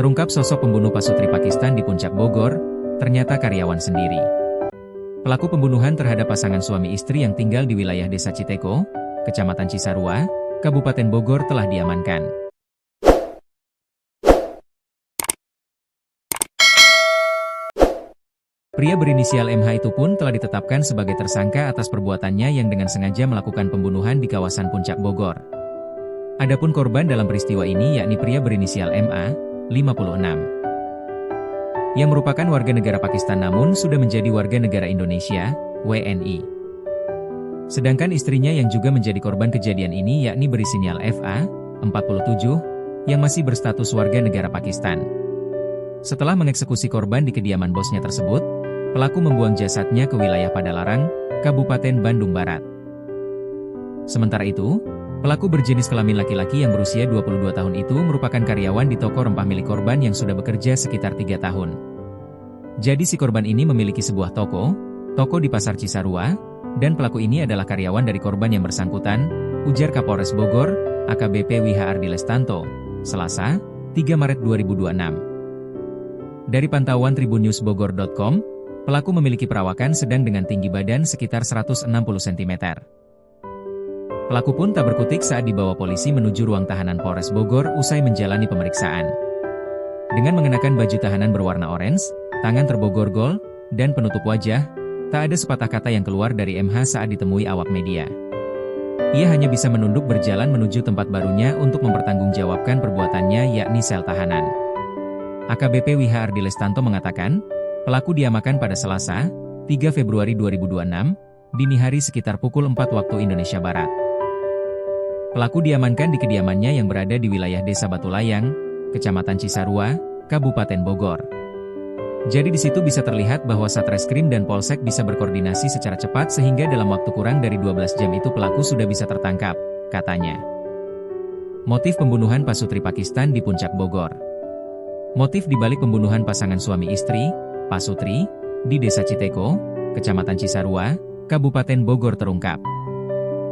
Terungkap sosok pembunuh pasutri Pakistan di Puncak Bogor, ternyata karyawan sendiri. Pelaku pembunuhan terhadap pasangan suami istri yang tinggal di wilayah Desa Citeko, Kecamatan Cisarua, Kabupaten Bogor telah diamankan. Pria berinisial MH itu pun telah ditetapkan sebagai tersangka atas perbuatannya yang dengan sengaja melakukan pembunuhan di kawasan Puncak Bogor. Adapun korban dalam peristiwa ini yakni pria berinisial MA, 56, yang merupakan warga negara Pakistan namun sudah menjadi warga negara Indonesia, WNI. Sedangkan istrinya yang juga menjadi korban kejadian ini yakni berinisial FA, 47, yang masih berstatus warga negara Pakistan. Setelah mengeksekusi korban di kediaman bosnya tersebut, pelaku membuang jasadnya ke wilayah Padalarang, Kabupaten Bandung Barat. Sementara itu, pelaku berjenis kelamin laki-laki yang berusia 22 tahun itu merupakan karyawan di toko rempah milik korban yang sudah bekerja sekitar 3 tahun. Jadi si korban ini memiliki sebuah toko di Pasar Cisarua, dan pelaku ini adalah karyawan dari korban yang bersangkutan, ujar Kapolres Bogor, AKBP WH Ardi Lestanto, Selasa, 3 Maret 2026. Dari pantauan tribunnewsbogor.com, pelaku memiliki perawakan sedang dengan tinggi badan sekitar 160 cm. Pelaku pun tak berkutik saat dibawa polisi menuju ruang tahanan Polres Bogor usai menjalani pemeriksaan. Dengan mengenakan baju tahanan berwarna orange, tangan terborgol, dan penutup wajah, tak ada sepatah kata yang keluar dari MH saat ditemui awak media. Ia hanya bisa menunduk berjalan menuju tempat barunya untuk mempertanggungjawabkan perbuatannya yakni sel tahanan. AKBP WH Ardi Lestanto mengatakan, pelaku diamankan pada Selasa, 3 Februari 2026, dini hari sekitar pukul 4 waktu Indonesia Barat. Pelaku diamankan di kediamannya yang berada di wilayah Desa Batulayang, Kecamatan Cisarua, Kabupaten Bogor. Jadi di situ bisa terlihat bahwa Satreskrim dan Polsek bisa berkoordinasi secara cepat sehingga dalam waktu kurang dari 12 jam itu pelaku sudah bisa tertangkap, katanya. Motif pembunuhan pasutri Pakistan di Puncak Bogor. Motif dibalik pembunuhan pasangan suami istri, pasutri, di Desa Citeko, Kecamatan Cisarua, Kabupaten Bogor terungkap.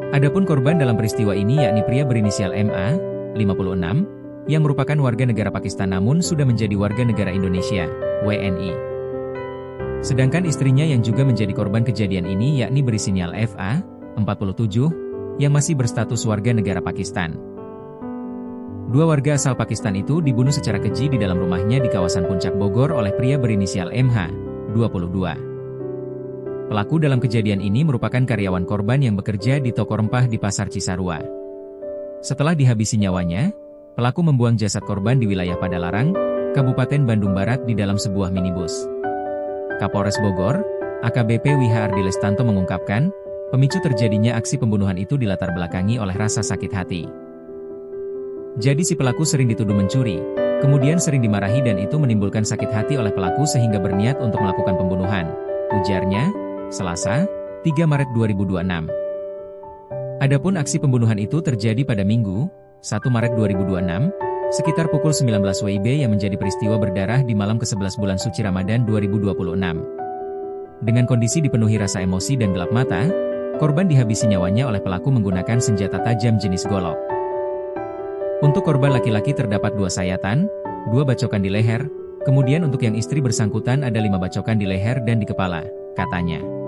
Adapun korban dalam peristiwa ini yakni pria berinisial MA, 56, yang merupakan warga negara Pakistan namun sudah menjadi warga negara Indonesia, WNI. Sedangkan istrinya yang juga menjadi korban kejadian ini yakni berinisial FA, 47, yang masih berstatus warga negara Pakistan. Dua warga asal Pakistan itu dibunuh secara keji di dalam rumahnya di kawasan Puncak Bogor oleh pria berinisial MH, 22. Pelaku dalam kejadian ini merupakan karyawan korban yang bekerja di toko rempah di Pasar Cisarua. Setelah dihabisi nyawanya, pelaku membuang jasad korban di wilayah Padalarang, Kabupaten Bandung Barat di dalam sebuah minibus. Kapolres Bogor, AKBP WH Ardi Lestanto mengungkapkan, pemicu terjadinya aksi pembunuhan itu dilatar belakangi oleh rasa sakit hati. Jadi si pelaku sering dituduh mencuri, kemudian sering dimarahi dan itu menimbulkan sakit hati oleh pelaku sehingga berniat untuk melakukan pembunuhan, ujarnya, Selasa, 3 Maret 2026. Adapun aksi pembunuhan itu terjadi pada Minggu, 1 Maret 2026, sekitar pukul 19 WIB yang menjadi peristiwa berdarah di malam ke-11 bulan suci Ramadan 2026. Dengan kondisi dipenuhi rasa emosi dan gelap mata, korban dihabisi nyawanya oleh pelaku menggunakan senjata tajam jenis golok. Untuk korban laki-laki terdapat 2 sayatan, 2 bacokan di leher, kemudian untuk yang istri bersangkutan ada 5 bacokan di leher dan di kepala, katanya.